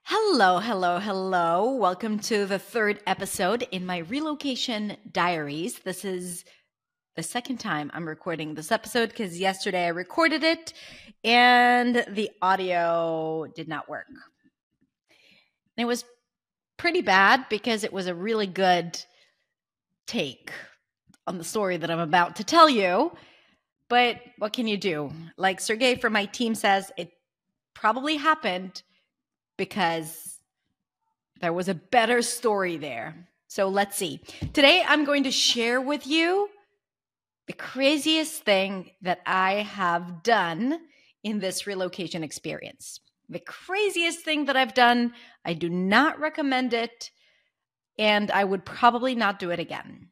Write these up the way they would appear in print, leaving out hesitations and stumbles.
Hello, hello, hello. Welcome to the third episode in my Relocation Diaries. This is the second time I'm recording this episode because yesterday I recorded it and the audio did not work. And it was pretty bad because it was a really good take on the story that I'm about to tell you. But what can you do? Like Sergey from my team says, it probably happened because there was a better story there. So let's see. Today, I'm going to share with you the craziest thing that I have done in this relocation experience. The craziest thing that I've done. I do not recommend it, and I would probably not do it again.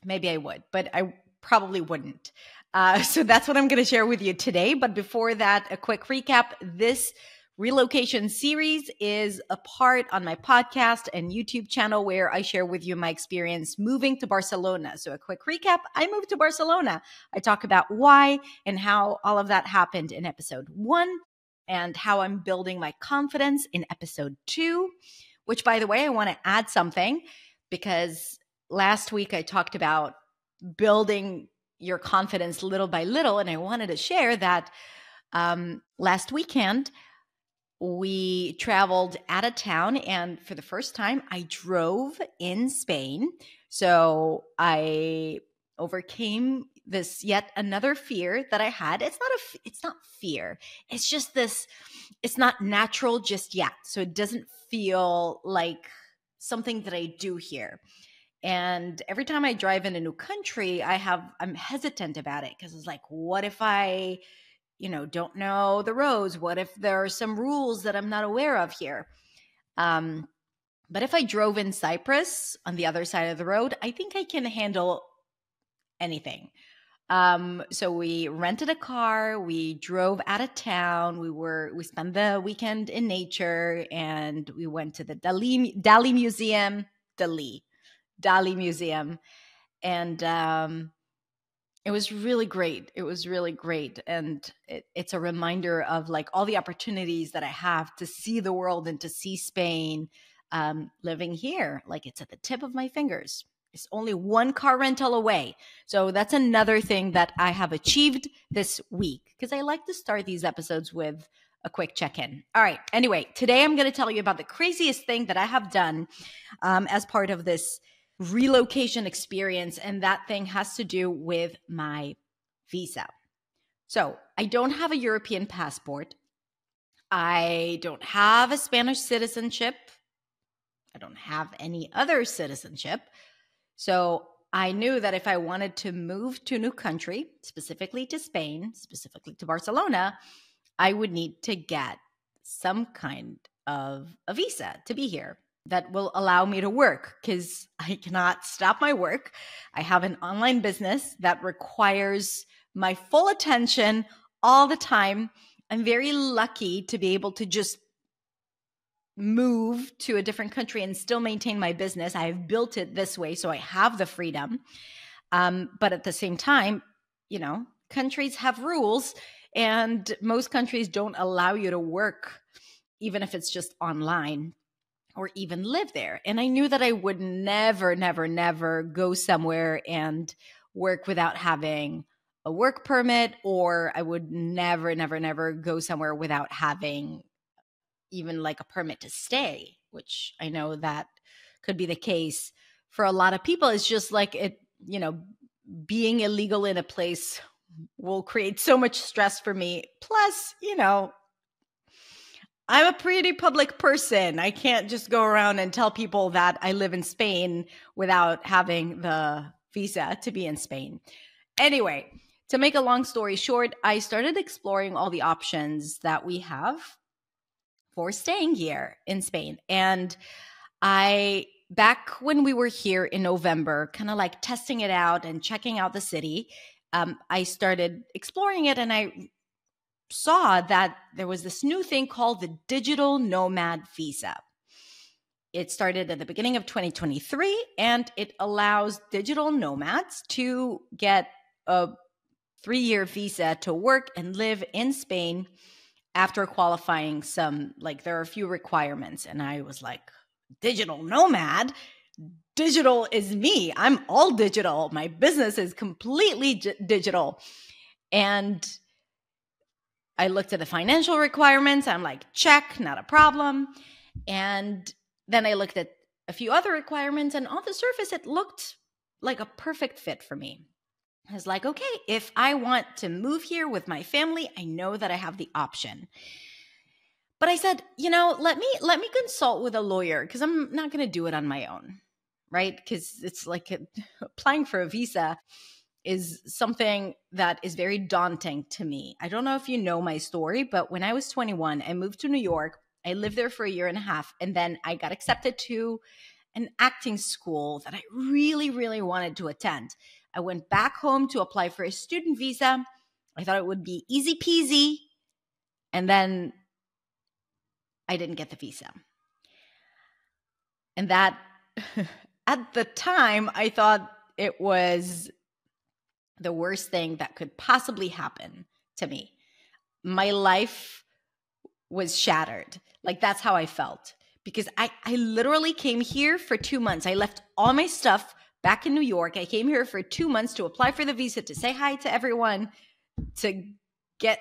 Maybe I would, but I probably wouldn't. So that's what I'm going to share with you today. But before that, a quick recap. This relocation series is a part on my podcast and YouTube channel where I share with you my experience moving to Barcelona. So a quick recap, I moved to Barcelona. I talk about why and how all of that happened in episode 1 and how I'm building my confidence in episode 2, which, by the way, I want to add something because last week I talked about building your confidence little by little, and I wanted to share that last weekend we traveled out of town, and for the first time, I drove in Spain. So I overcame this yet another fear that I had. It's not fear. It's just this. It's not natural just yet. So it doesn't feel like something that I do here. And every time I drive in a new country, I'm hesitant about it because it's like, what if I don't know the roads? What if there are some rules that I'm not aware of here? But if I drove in Cyprus on the other side of the road, I think I can handle anything. So we rented a car, we drove out of town, we spent the weekend in nature, and we went to the Dali Museum. And it was really great. It was really great. And it's a reminder of like all the opportunities that I have to see the world and to see Spain living here. Like it's at the tip of my fingers. It's only one car rental away. So that's another thing that I have achieved this week because I like to start these episodes with a quick check-in. All right. Anyway, today I'm going to tell you about the craziest thing that I have done as part of this relocation experience, and that thing has to do with my visa. So I don't have a European passport. I don't have a Spanish citizenship. I don't have any other citizenship. So I knew that if I wanted to move to a new country, specifically to Spain, specifically to Barcelona, I would need to get some kind of a visa to be here that will allow me to work because I cannot stop my work. I have an online business that requires my full attention all the time. I'm very lucky to be able to just move to a different country and still maintain my business. I have built it this way, so I have the freedom. But at the same time, countries have rules, and most countries don't allow you to work, even if it's just online, or even live there. And I knew that I would never, never, never go somewhere and work without having a work permit, or I would never, never, never go somewhere without having even like a permit to stay, which I know that could be the case for a lot of people. It's just like being illegal in a place will create so much stress for me. Plus, I'm a pretty public person. I can't just go around and tell people that I live in Spain without having the visa to be in Spain. Anyway, to make a long story short, I started exploring all the options that we have for staying here in Spain. And back when we were here in November, kind of like testing it out and checking out the city, I started exploring it, and I saw that there was this new thing called the digital nomad visa. It started at the beginning of 2023, and it allows digital nomads to get a 3-year visa to work and live in Spain after qualifying some, like there are a few requirements, and I was like, digital nomad? Digital is me. I'm all digital. My business is completely digital. And I looked at the financial requirements. I'm like, check, not a problem. And then I looked at a few other requirements, and on the surface, it looked like a perfect fit for me. I was like, okay, if I want to move here with my family, I know that I have the option. But I said, let me consult with a lawyer, because I'm not going to do it on my own, right? Because it's like applying for a visa is something that is very daunting to me. I don't know if you know my story, but when I was 21, I moved to New York. I lived there for a year and a half, and then I got accepted to an acting school that I really, really wanted to attend. I went back home to apply for a student visa. I thought it would be easy peasy, and then I didn't get the visa. And that, at the time, I thought it was the worst thing that could possibly happen to me. My life was shattered. Like, that's how I felt. Because I literally came here for 2 months. I left all my stuff back in New York. I came here for 2 months to apply for the visa, to say hi to everyone, to get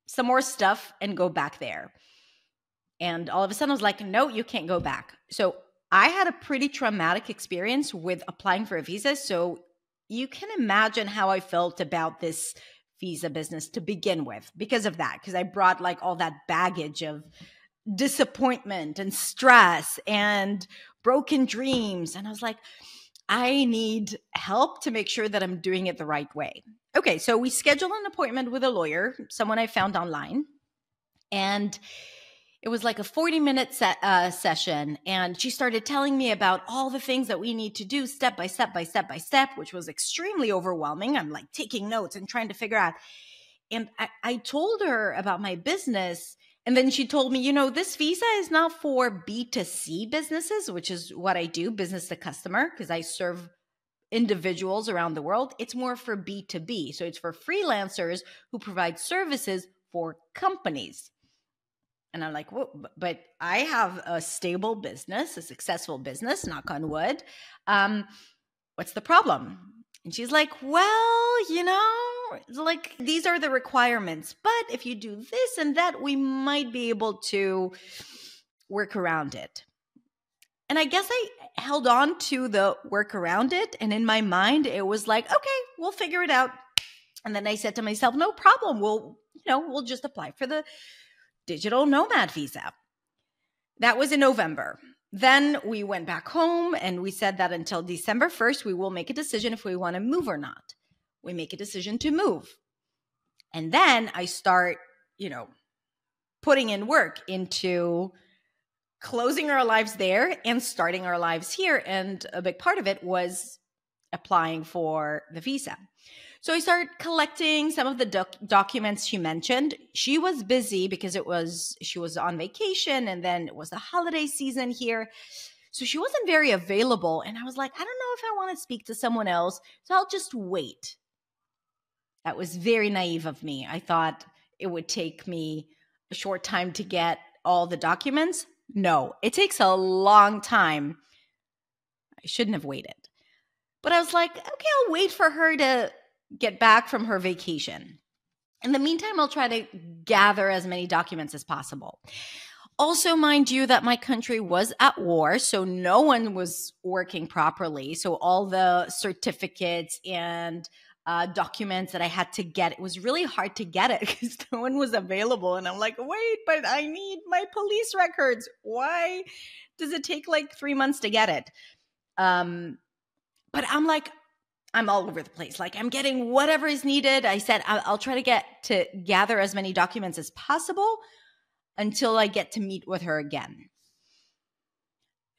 some more stuff and go back there. And all of a sudden I was like, no, you can't go back. So I had a pretty traumatic experience with applying for a visa. So you can imagine how I felt about this visa business to begin with because of that. Because I brought like all that baggage of disappointment and stress and broken dreams. And I was like, I need help to make sure that I'm doing it the right way. Okay, so we scheduled an appointment with a lawyer, someone I found online. And it was like a 40-minute session. And she started telling me about all the things that we need to do step by step by step by step, which was extremely overwhelming. I'm like taking notes and trying to figure out. And I told her about my business. And then she told me, this visa is not for B2C businesses, which is what I do, business to customer, because I serve individuals around the world. It's more for B2B. So it's for freelancers who provide services for companies. And I'm like, well, but I have a stable business, a successful business, knock on wood. What's the problem? And she's like, well, like these are the requirements. But if you do this and that, we might be able to work around it. And I guess I held on to the work around it. And in my mind, it was like, okay, we'll figure it out. And then I said to myself, no problem. We'll just apply for the digital nomad visa. That was in November. Then we went back home and we said that until December 1st, we will make a decision if we want to move or not. We make a decision to move. And then I start, putting in work into closing our lives there and starting our lives here. And a big part of it was applying for the visa. So I started collecting some of the documents she mentioned. She was busy because she was on vacation, and then it was the holiday season here. So she wasn't very available. And I was like, I don't know if I want to speak to someone else, so I'll just wait. That was very naive of me. I thought it would take me a short time to get all the documents. No, it takes a long time. I shouldn't have waited. But I was like, okay, I'll wait for her to get back from her vacation. In the meantime, I'll try to gather as many documents as possible. Also, mind you, that my country was at war, so no one was working properly. So all the certificates and documents that I had to get, it was really hard to get it because no one was available. And I'm like, wait, but I need my police records. Why does it take like 3 months to get it? But I'm all over the place. Like, I'm getting whatever is needed. I said, I'll try to gather as many documents as possible until I get to meet with her again.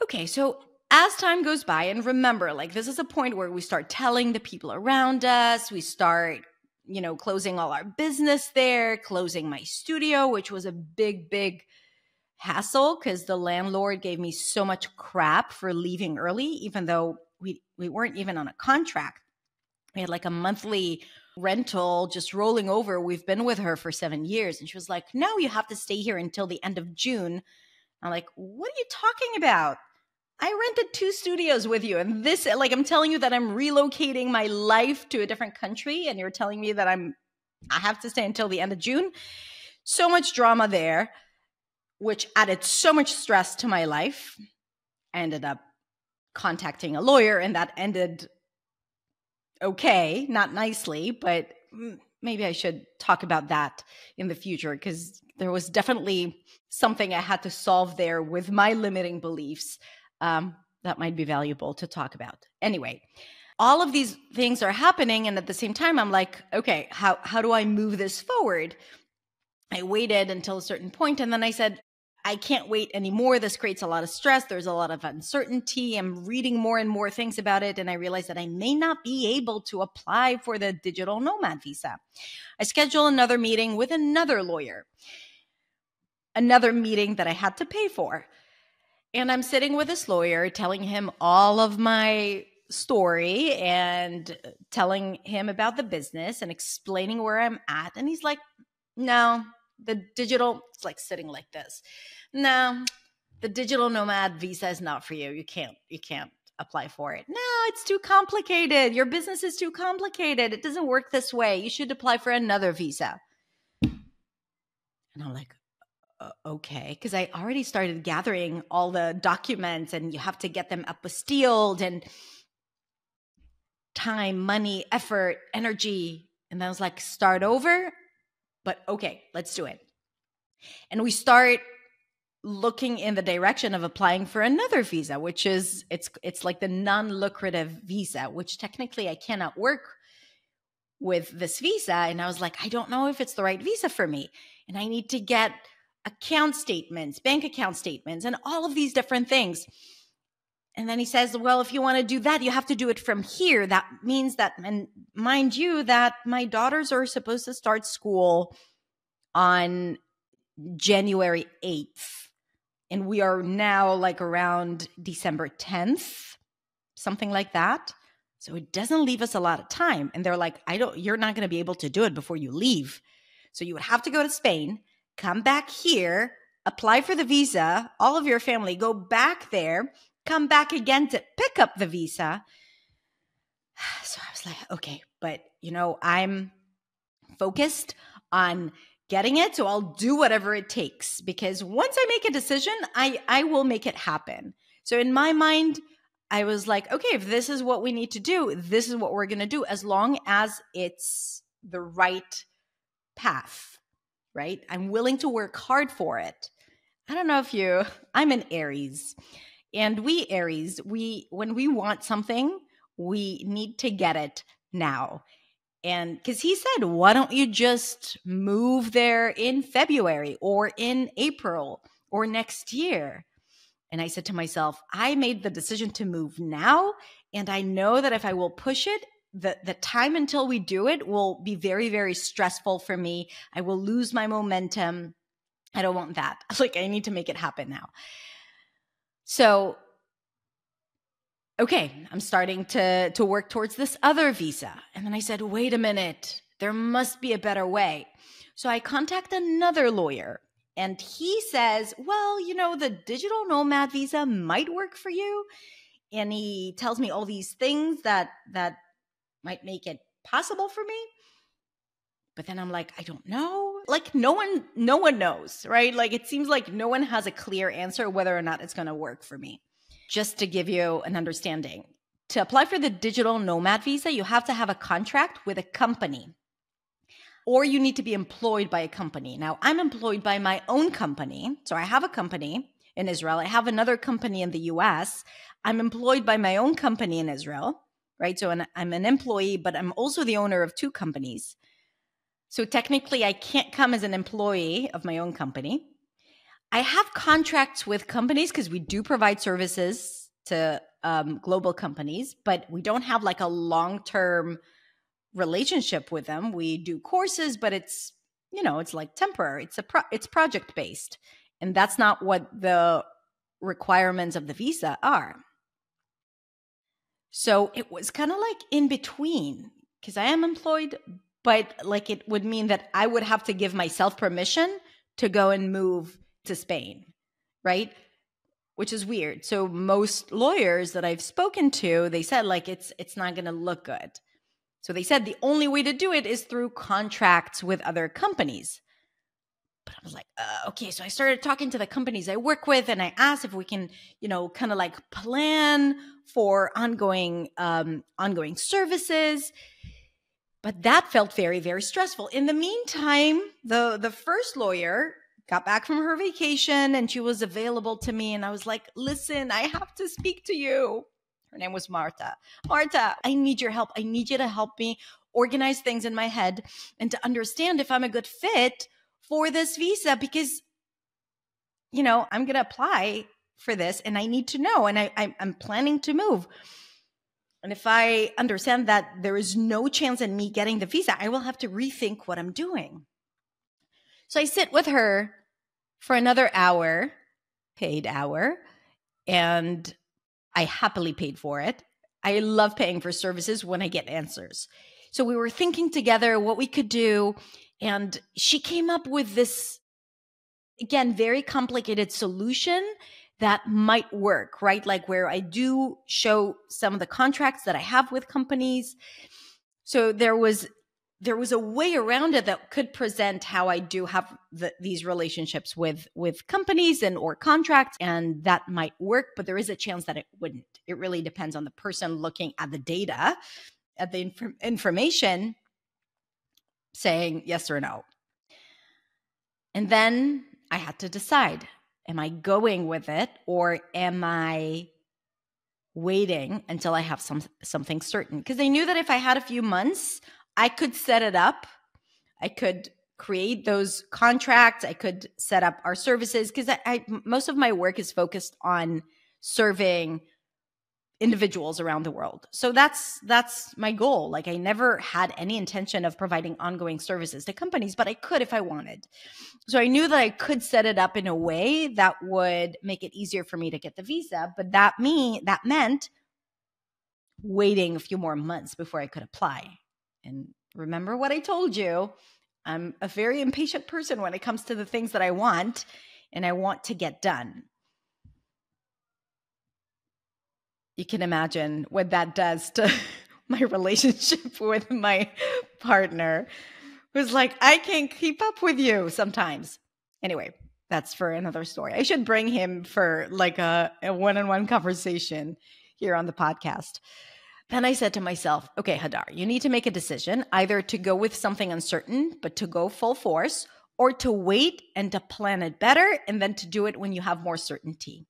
Okay, so as time goes by, and remember, like, this is a point where we start telling the people around us, we start, closing all our business there, closing my studio, which was a big, big hassle because the landlord gave me so much crap for leaving early, even though we weren't even on a contract. We had like a monthly rental just rolling over. We've been with her for 7 years. And she was like, no, you have to stay here until the end of June. I'm like, what are you talking about? I rented 2 studios with you. And this, like, I'm telling you that I'm relocating my life to a different country. And you're telling me that I have to stay until the end of June. So much drama there, which added so much stress to my life. I ended up contacting a lawyer, and that ended okay, not nicely, but maybe I should talk about that in the future, because there was definitely something I had to solve there with my limiting beliefs that might be valuable to talk about. Anyway, all of these things are happening, and at the same time, I'm like, okay, how do I move this forward? I waited until a certain point, and then I said, I can't wait anymore. This creates a lot of stress. There's a lot of uncertainty. I'm reading more and more things about it, and I realized that I may not be able to apply for the digital nomad visa. I scheduled another meeting with another lawyer, another meeting that I had to pay for. And I'm sitting with this lawyer, telling him all of my story and telling him about the business and explaining where I'm at. And he's like, no, the digital, it's like sitting like this. No, the digital nomad visa is not for you. You can't apply for it. No, it's too complicated. Your business is too complicated. It doesn't work this way. You should apply for another visa. And I'm like, okay, because I already started gathering all the documents, and you have to get them apostilled, and time, money, effort, energy. And then I was like, start over. But okay, let's do it. And we start looking in the direction of applying for another visa, which is, it's like the non-lucrative visa, which technically I cannot work with this visa. And I was like, I don't know if it's the right visa for me. And I need to get account statements, bank account statements, and all of these different things. And then he says, well, if you want to do that, you have to do it from here. That means that, and mind you, that my daughters are supposed to start school on January 8th. And we are now like around December 10th, something like that. So it doesn't leave us a lot of time. And they're like, you're not going to be able to do it before you leave. So you would have to go to Spain, come back here, apply for the visa, all of your family, go back there, come back again to pick up the visa. So I was like, okay, but I'm focused on getting it. So I'll do whatever it takes, because once I make a decision, I will make it happen. So in my mind, I was like, okay, if this is what we need to do, this is what we're going to do, as long as it's the right path, right? I'm willing to work hard for it. I don't know if I'm an Aries, and we Aries, when we want something, we need to get it now. And because he said, why don't you just move there in February or in April or next year? And I said to myself, I made the decision to move now. And I know that if I will push it, the time until we do it will be very, very stressful for me. I will lose my momentum. I don't want that. Like, I need to make it happen now. So, okay, I'm starting to work towards this other visa. And then I said, wait a minute, there must be a better way. So I contact another lawyer, and he says, well, the digital nomad visa might work for you. And he tells me all these things that might make it possible for me. But then I'm like, I don't know. Like, no one knows, right? Like, it seems like no one has a clear answer whether or not it's going to work for me. Just to give you an understanding, to apply for the digital nomad visa, you have to have a contract with a company, or you need to be employed by a company. Now, I'm employed by my own company. So I have a company in Israel. I have another company in the US. I'm employed by my own company in Israel, right? So I'm an employee, but I'm also the owner of 2 companies. So technically, I can't come as an employee of my own company. I have contracts with companies because we do provide services to global companies, but we don't have like a long-term relationship with them. We do courses, but it's like temporary. It's project-based, and that's not what the requirements of the visa are. So it was kind of like in between. because I am employed, but like it would mean that I would have to give myself permission to go and move to Spain, right? Which is weird. So most lawyers that I've spoken to, they said like it's not going to look good. So they said the only way to do it is through contracts with other companies. But I was like, okay. So I started talking to the companies I work with, and I asked if we can, kind of like plan for ongoing services. But that felt very, very stressful. In the meantime, the first lawyer got back from her vacation and she was available to me. And I was like, listen, I have to speak to you. Her name was Marta. Marta, I need your help. I need you to help me organize things in my head and to understand if I'm a good fit for this visa, because, I'm going to apply for this and I need to know. And I'm planning to move. And if I understand that there is no chance in me getting the visa, I will have to rethink what I'm doing. So I sit with her for another hour, paid hour, and I happily paid for it. I love paying for services when I get answers. So we were thinking together what we could do, and she came up with this, again, very complicated solution that might work, right? Like where I do show some of the contracts that I have with companies. So there was a way around it that could present how I do have these relationships with companies or contracts, and that might work, but there is a chance that it wouldn't. It really depends on the person looking at the data, at the information, saying yes or no. And then I had to decide, am I going with it or am I waiting until I have something certain? Because I knew that if I had a few months, I could set it up. I could create those contracts. I could set up our services, because most of my work is focused on serving individuals around the world. So that's my goal. Like I never had any intention of providing ongoing services to companies, but I could if I wanted. So I knew that I could set it up in a way that would make it easier for me to get the visa, but that meant waiting a few more months before I could apply. And remember what I told you, I'm a very impatient person when it comes to the things that I want, and I want to get done. You can imagine what that does to my relationship with my partner, who's like, I can't keep up with you sometimes. Anyway, that's for another story. I should bring him for like a one-on-one conversation here on the podcast. Then I said to myself, okay, Hadar, you need to make a decision, either to go with something uncertain, but to go full force, or to wait and to plan it better and then to do it when you have more certainty.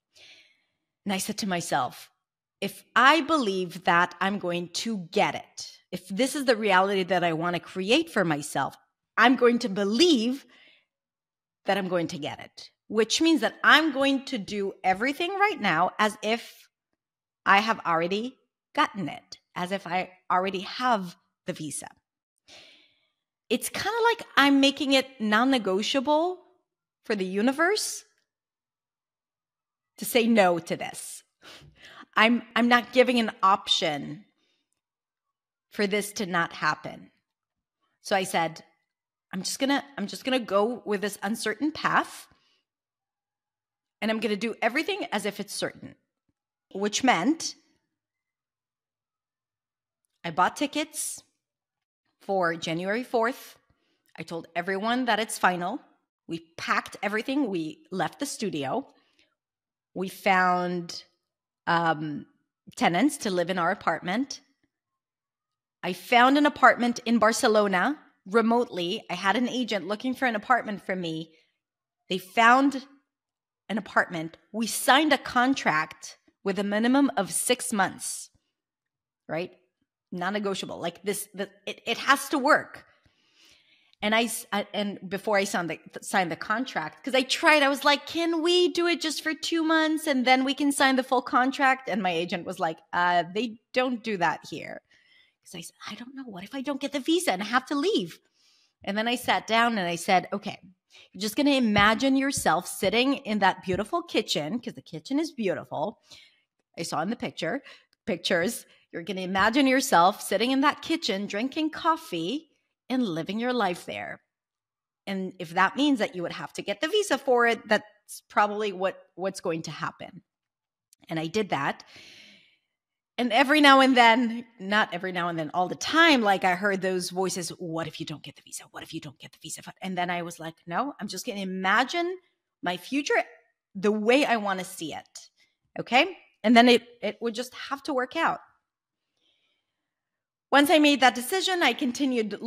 And I said to myself, if I believe that I'm going to get it, if this is the reality that I want to create for myself, I'm going to believe that I'm going to get it, which means that I'm going to do everything right now as if I have already gotten it, as if I already have the visa. It's kind of like I'm making it non-negotiable for the universe to say no to this. I'm not giving an option for this to not happen. So I said, I'm just gonna go with this uncertain path, and I'm gonna do everything as if it's certain, which meant I bought tickets for January 4th. I told everyone that it's final. We packed everything. We left the studio. We found tenants to live in our apartment. I found an apartment in Barcelona remotely. I had an agent looking for an apartment for me. They found an apartment. We signed a contract with a minimum of 6 months, right? Non-negotiable. Like this, it has to work. And before I signed the contract, because I was like, can we do it just for 2 months and then we can sign the full contract? And my agent was like, they don't do that here. Because I said, I don't know. What if I don't get the visa and I have to leave? And then I sat down and I said, okay, you're just going to imagine yourself sitting in that beautiful kitchen, because the kitchen is beautiful. I saw in the pictures. You're going to imagine yourself sitting in that kitchen, drinking coffee and living your life there. And if that means that you would have to get the visa for it, that's probably what's going to happen. And I did that. And every now and then, not every now and then, all the time, like I heard those voices, what if you don't get the visa? What if you don't get the visa? And then I was like, no, I'm just going to imagine my future the way I want to see it. Okay? And then it would just have to work out. Once I made that decision, I continued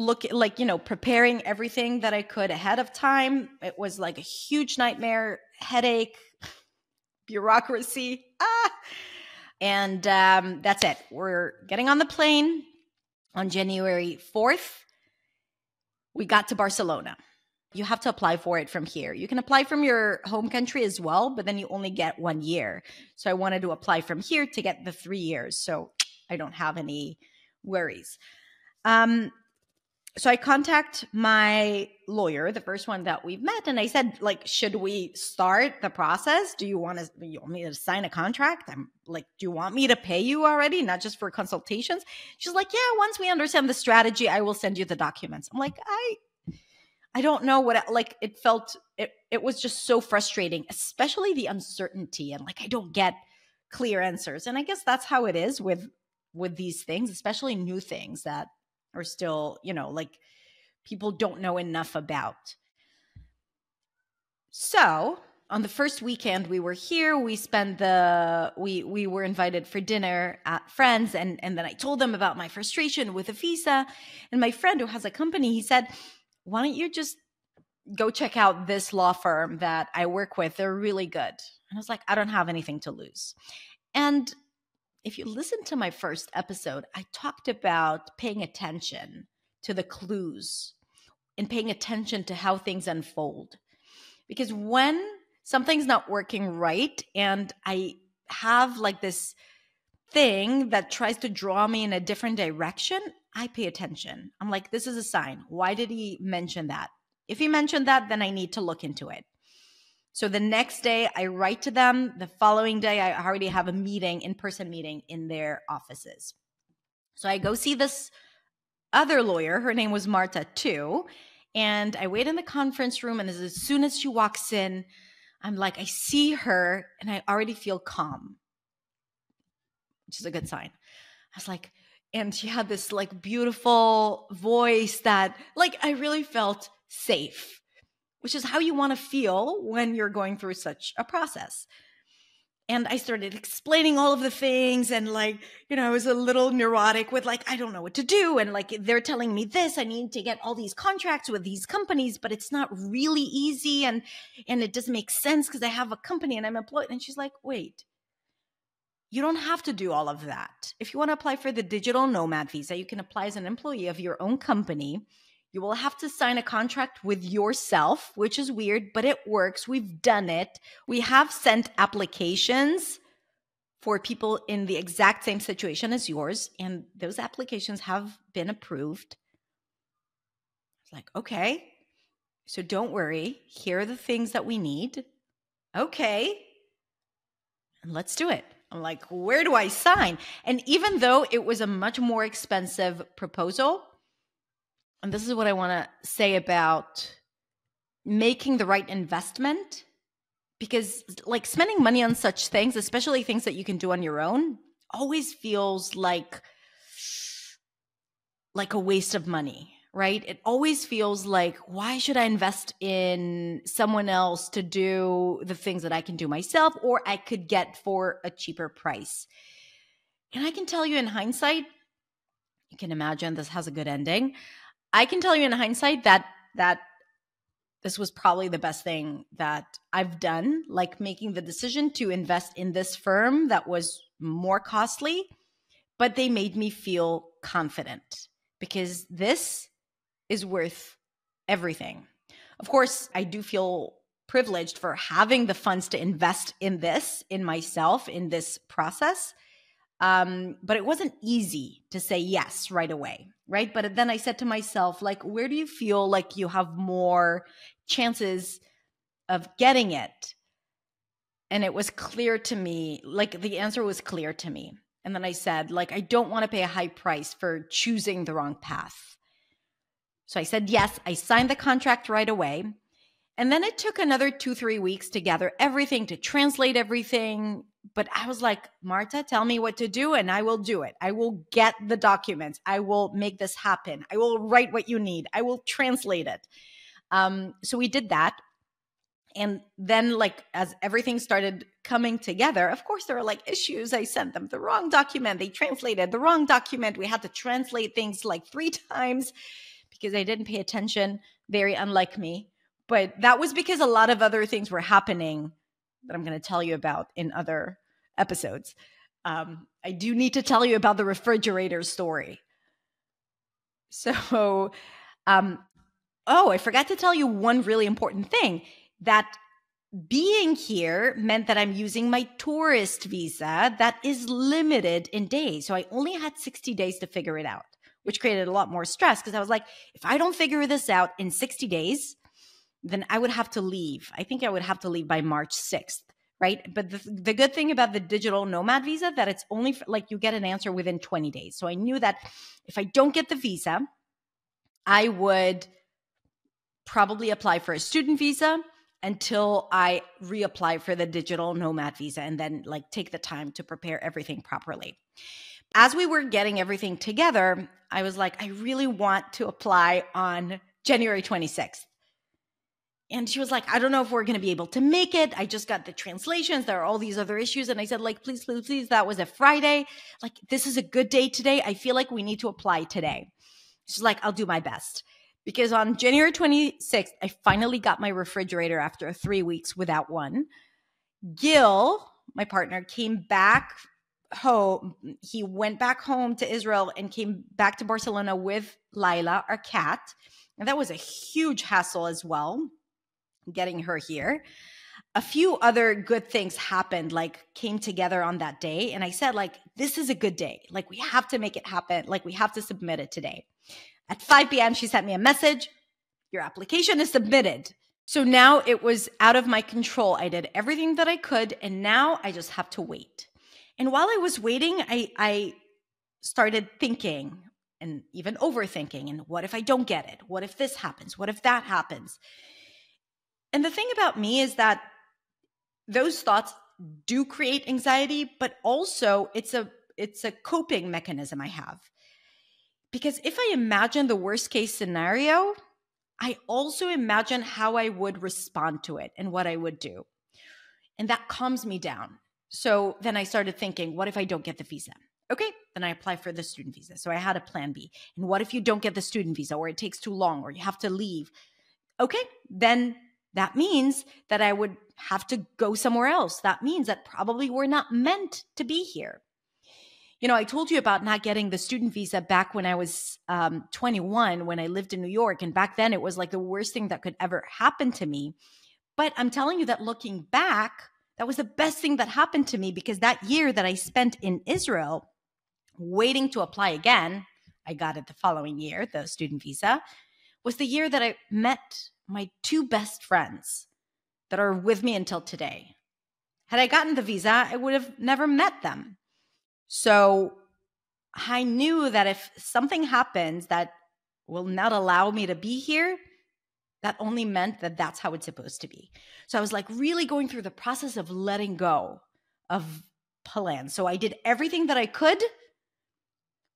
preparing everything that I could ahead of time. It was like a huge nightmare, headache, bureaucracy. And that's it. We're getting on the plane on January 4th. We got to Barcelona. You have to apply for it from here. You can apply from your home country as well, but then you only get 1 year. So I wanted to apply from here to get the 3 years. So I don't have any worries. So I contact my lawyer, the first one that we've met, and I said, like, should we start the process? Do you want me to sign a contract? I'm like, do you want me to pay you already, not just for consultations? She's like, yeah, once we understand the strategy, I will send you the documents. I'm like, I don't know what, like, it was just so frustrating, especially the uncertainty and like, I don't get clear answers. And I guess that's how it is with these things, especially new things that are still, like people don't know enough about. So on the first weekend we were here, we spent we were invited for dinner at friends. And then I told them about my frustration with a visa. And my friend who has a company, he said, why don't you just go check out this law firm that I work with? They're really good. And I was like, I don't have anything to lose. And if you listen to my first episode, I talked about paying attention to the clues and paying attention to how things unfold. Because when something's not working right and I have like this thing that tries to draw me in a different direction, I pay attention. I'm like, this is a sign. Why did he mention that? If he mentioned that, then I need to look into it. So the next day I write to them. The following day, I already have a in-person meeting in their offices. So I go see this other lawyer. Her name was Marta too. And I wait in the conference room. And as soon as she walks in, I'm like, I see her and I already feel calm, which is a good sign. I was like, and she had this like beautiful voice that like I really felt safe, which is how you want to feel when you're going through such a process. And I started explaining all of the things and like, I was a little neurotic with like, I don't know what to do. And like, they're telling me this, I need to get all these contracts with these companies, but it's not really easy. And it doesn't make sense because I have a company and I'm employed. And she's like, wait, you don't have to do all of that. If you want to apply for the digital nomad visa, you can apply as an employee of your own company. You will have to sign a contract with yourself, which is weird, but it works. We've done it. We have sent applications for people in the exact same situation as yours, and those applications have been approved. It's like, okay, so don't worry. Here are the things that we need. Okay, and let's do it. I'm like, where do I sign? And even though it was a much more expensive proposal, and this is what I want to say about making the right investment, because like spending money on such things, especially things that you can do on your own, always feels like a waste of money, right? It always feels like, why should I invest in someone else to do the things that I can do myself or I could get for a cheaper price? And I can tell you in hindsight, you can imagine this has a good ending. I can tell you in hindsight that this was probably the best thing that I've done, like making the decision to invest in this firm that was more costly, but they made me feel confident because this is worth everything. Of course, I do feel privileged for having the funds to invest in this, in myself, in this process. But it wasn't easy to say yes right away, right? But then I said to myself, like, where do you feel like you have more chances of getting it? And it was clear to me, like the answer was clear to me. And then I said, like, I don't want to pay a high price for choosing the wrong path. So I said, yes, I signed the contract right away. And then it took another 2-3 weeks to gather everything, to translate everything. But I was like, Marta, tell me what to do and I will do it. I will get the documents. I will make this happen. I will write what you need. I will translate it. So we did that. And then, like, as everything started coming together, of course, there were like issues. I sent them the wrong document. They translated the wrong document. We had to translate things like 3 times because I didn't pay attention, very unlike me. But that was because a lot of other things were happening that I'm going to tell you about in other episodes. I do need to tell you about the refrigerator story. So, I forgot to tell you one really important thing, that being here meant that I'm using my tourist visa that is limited in days. So I only had 60 days to figure it out, which created a lot more stress because I was like, if I don't figure this out in 60 days, then I would have to leave. I think I would have to leave by March 6th, right? But the good thing about the digital nomad visa, that it's only like you get an answer within 20 days. So I knew that if I don't get the visa, I would probably apply for a student visa until I reapply for the digital nomad visa and then like take the time to prepare everything properly. As we were getting everything together, I was like, I really want to apply on January 26th. And she was like, I don't know if we're going to be able to make it. I just got the translations. There are all these other issues. And I said, like, please, please, please. That was a Friday. Like, this is a good day today. I feel like we need to apply today. She's like, I'll do my best. Because on January 26th, I finally got my refrigerator after 3 weeks without one. Gil, my partner, came back home. He went back home to Israel and came back to Barcelona with Laila, our cat. And that was a huge hassle as well, getting her here. A few other good things happened, like came together on that day. And I said, like, this is a good day. Like, we have to make it happen. Like, we have to submit it today. At 5 p.m., she sent me a message. Your application is submitted. So now it was out of my control. I did everything that I could. And now I just have to wait. And while I was waiting, I started thinking and even overthinking. And what if I don't get it? What if this happens? What if that happens? And the thing about me is that those thoughts do create anxiety, but also it's a coping mechanism I have. Because if I imagine the worst case scenario, I also imagine how I would respond to it and what I would do. And that calms me down. So then I started thinking, what if I don't get the visa? Okay, then I apply for the student visa. So I had a plan B. And what if you don't get the student visa, or it takes too long, or you have to leave? Okay, then that means that I would have to go somewhere else. That means that probably we're not meant to be here. You know, I told you about not getting the student visa back when I was 21, when I lived in New York. And back then it was like the worst thing that could ever happen to me. But I'm telling you that looking back, that was the best thing that happened to me, because that year that I spent in Israel waiting to apply again, I got it the following year, the student visa, was the year that I met my 2 best friends that are with me until today. Had I gotten the visa, I would have never met them. So I knew that if something happens that will not allow me to be here, that only meant that that's how it's supposed to be. So I was like really going through the process of letting go of plans. So I did everything that I could,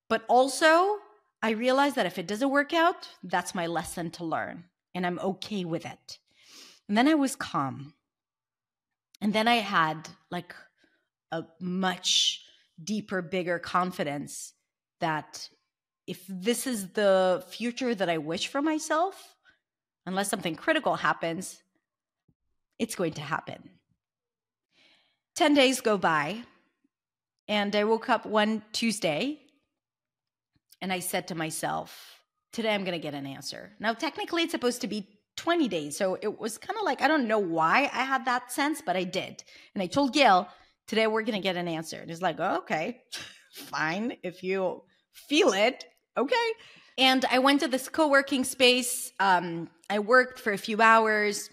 but also I realized that if it doesn't work out, that's my lesson to learn, and I'm okay with it. And then I was calm. And then I had like a much deeper, bigger confidence that if this is the future that I wish for myself, unless something critical happens, it's going to happen. 10 days go by, and I woke up one Tuesday, and I said to myself, today I'm going to get an answer. Now, technically, it's supposed to be 20 days. So it was kind of like, I don't know why I had that sense, but I did. And I told Gail, today we're going to get an answer. And he's like, oh, okay, fine. If you feel it, okay. And I went to this co-working space. I worked for a few hours.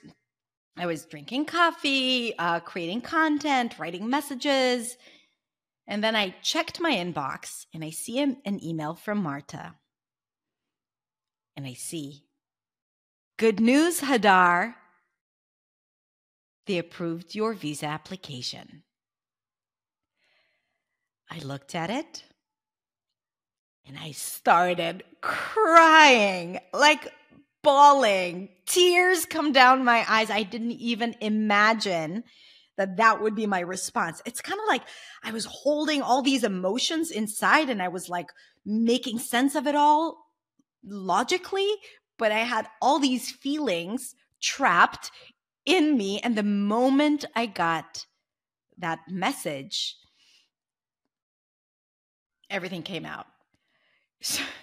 I was drinking coffee, creating content, writing messages. And then I checked my inbox and I see an email from Marta. And I see, good news, Hadar. They approved your visa application. I looked at it and I started crying, like bawling. Tears come down my eyes. I didn't even imagine that would be my response. It's kind of like I was holding all these emotions inside and I was like making sense of it all logically, but I had all these feelings trapped in me. And the moment I got that message, everything came out.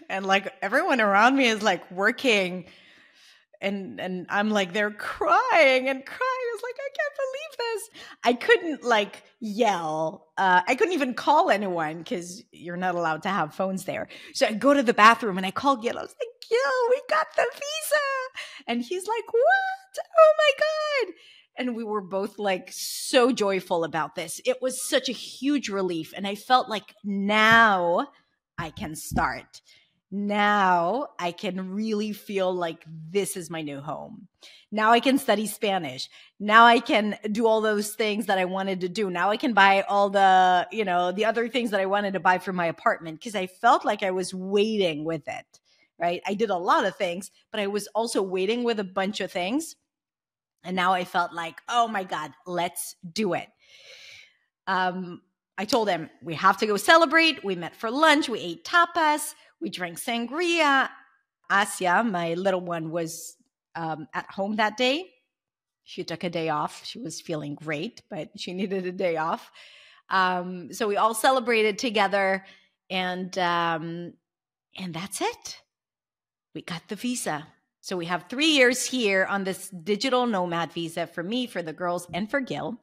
And like everyone around me is like working and I'm like, they're crying and crying. I was like, I can't believe this. I couldn't like yell. I couldn't even call anyone because you're not allowed to have phones there. So I go to the bathroom and I call Gil. I was like, Gil, we got the visa. And he's like, what? Oh my God. And we were both like so joyful about this. It was such a huge relief. And I felt like now I can start. Now I can really feel like this is my new home. Now I can study Spanish. Now I can do all those things that I wanted to do. Now I can buy all the, the other things that I wanted to buy for my apartment because I felt like I was waiting with it, right? I did a lot of things, but I was also waiting with a bunch of things. And now I felt like, oh my God, let's do it. I told him we have to go celebrate. We met for lunch. We ate tapas. We drank sangria. Asia, my little one, was at home that day. She took a day off. She was feeling great, but she needed a day off. So we all celebrated together, and that's it. We got the visa. So we have 3 years here on this digital nomad visa for me, for the girls, and for Gil.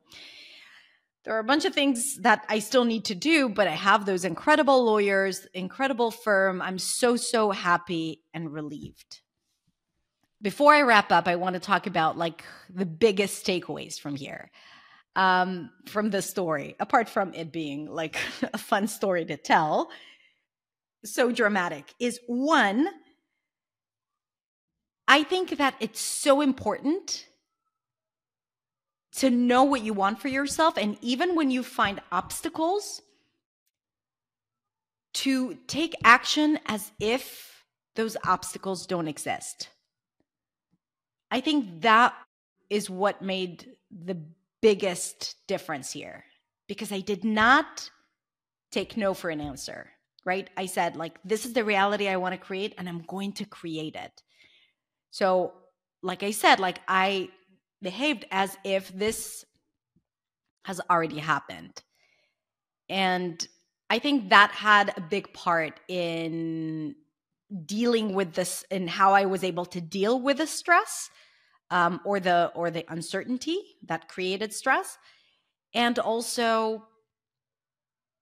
There are a bunch of things that I still need to do, but I have those incredible lawyers, incredible firm. I'm so, so happy and relieved. Before I wrap up, I want to talk about like the biggest takeaways from here, from the story, apart from it being like a fun story to tell, so dramatic, is one, I think that it's so important to know what you want for yourself. And even when you find obstacles, to take action as if those obstacles don't exist. I think that is what made the biggest difference here, because I did not take no for an answer, right? I said, like, this is the reality I want to create and I'm going to create it. So, like I said, like I behaved as if this has already happened. And I think that had a big part in dealing with this and how I was able to deal with the stress or the uncertainty that created stress. And also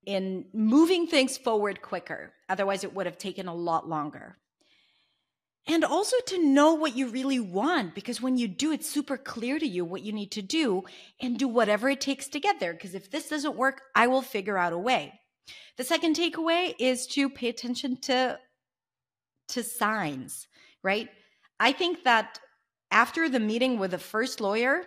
in moving things forward quicker. Otherwise, it would have taken a lot longer. And also to know what you really want, because when you do, it's super clear to you what you need to do and do whatever it takes to get there. Because if this doesn't work, I will figure out a way. The second takeaway is to pay attention to signs, right? I think that after the meeting with the first lawyer,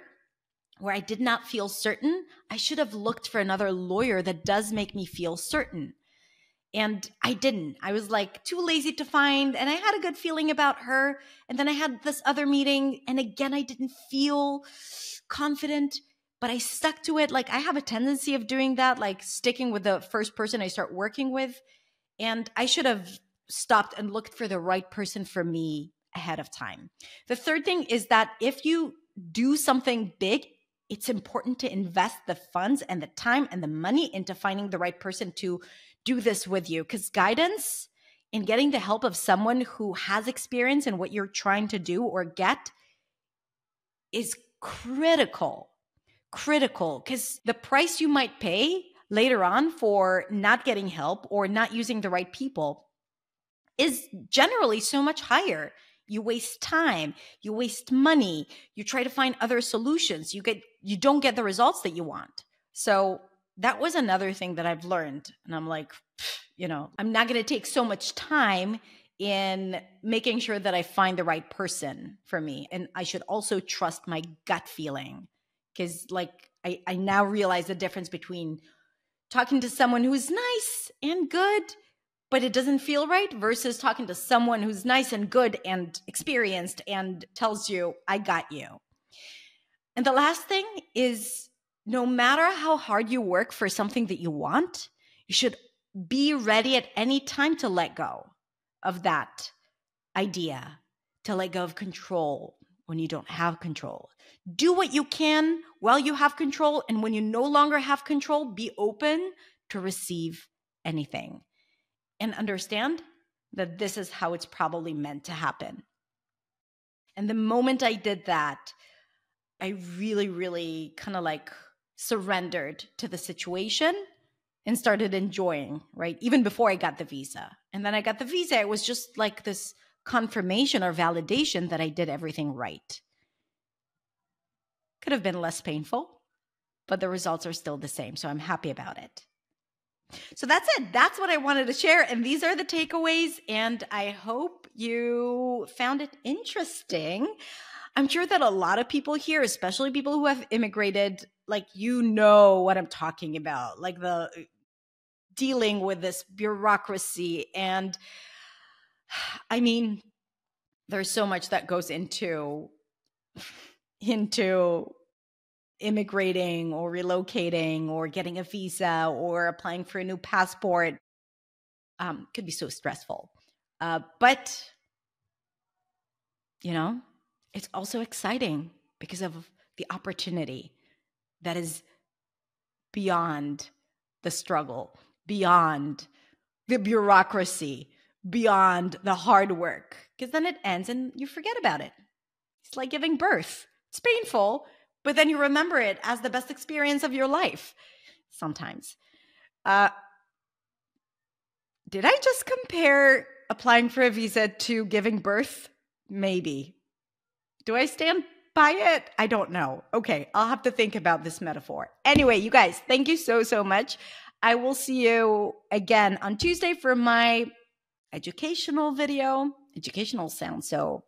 where I did not feel certain, I should have looked for another lawyer that does make me feel certain. And I didn't. I was like too lazy to find, and I had a good feeling about her. And then I had this other meeting, and again, I didn't feel confident, but I stuck to it. Like I have a tendency of doing that, like sticking with the first person I start working with. And I should have stopped and looked for the right person for me ahead of time. The third thing is that if you do something big, it's important to invest the funds and the time and the money into finding the right person to do this with you, because guidance in getting the help of someone who has experience in what you're trying to do or get is critical, because the price you might pay later on for not getting help or not using the right people is generally so much higher. You waste time, you waste money, you try to find other solutions, you don't get the results that you want. So that was another thing that I've learned. And I'm like, I'm not going to take so much time in making sure that I find the right person for me. And I should also trust my gut feeling, because I now realize the difference between talking to someone who's nice and good, but it doesn't feel right, versus talking to someone who's nice and good and experienced and tells you, I got you. And the last thing is, no matter how hard you work for something that you want, you should be ready at any time to let go of that idea, to let go of control when you don't have control. Do what you can while you have control, and when you no longer have control, be open to receive anything. And understand that this is how it's probably meant to happen. And the moment I did that, I really, really kind of surrendered to the situation and started enjoying, right? Even before I got the visa. And then I got the visa, it was just like this confirmation or validation that I did everything right. Could have been less painful, but the results are still the same. So I'm happy about it. So that's it. That's what I wanted to share. And these are the takeaways. And I hope you found it interesting. I'm sure that a lot of people here, especially people who have immigrated, what I'm talking about, the dealing with this bureaucracy. And I mean, there's so much that goes into immigrating or relocating or getting a visa or applying for a new passport. Could be so stressful. But, it's also exciting because of the opportunity that is beyond the struggle, beyond the bureaucracy, beyond the hard work, because then it ends and you forget about it. It's like giving birth. It's painful, but then you remember it as the best experience of your life sometimes. Did I just compare applying for a visa to giving birth? Maybe. Do I stand by it? I don't know. Okay, I'll have to think about this metaphor. Anyway, you guys, thank you so, so much. I will see you again on Tuesday for my educational video. Educational sounds so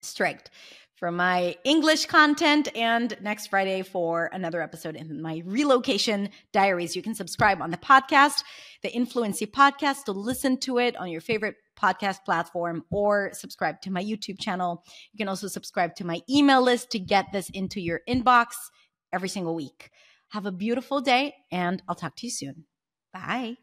strict. For my English content, and next Friday for another episode in my Relocation Diaries. You can subscribe on the podcast, the Influency Podcast, to listen to it on your favorite podcast platform, or subscribe to my YouTube channel. You can also subscribe to my email list to get this into your inbox every single week. Have a beautiful day, and I'll talk to you soon. Bye.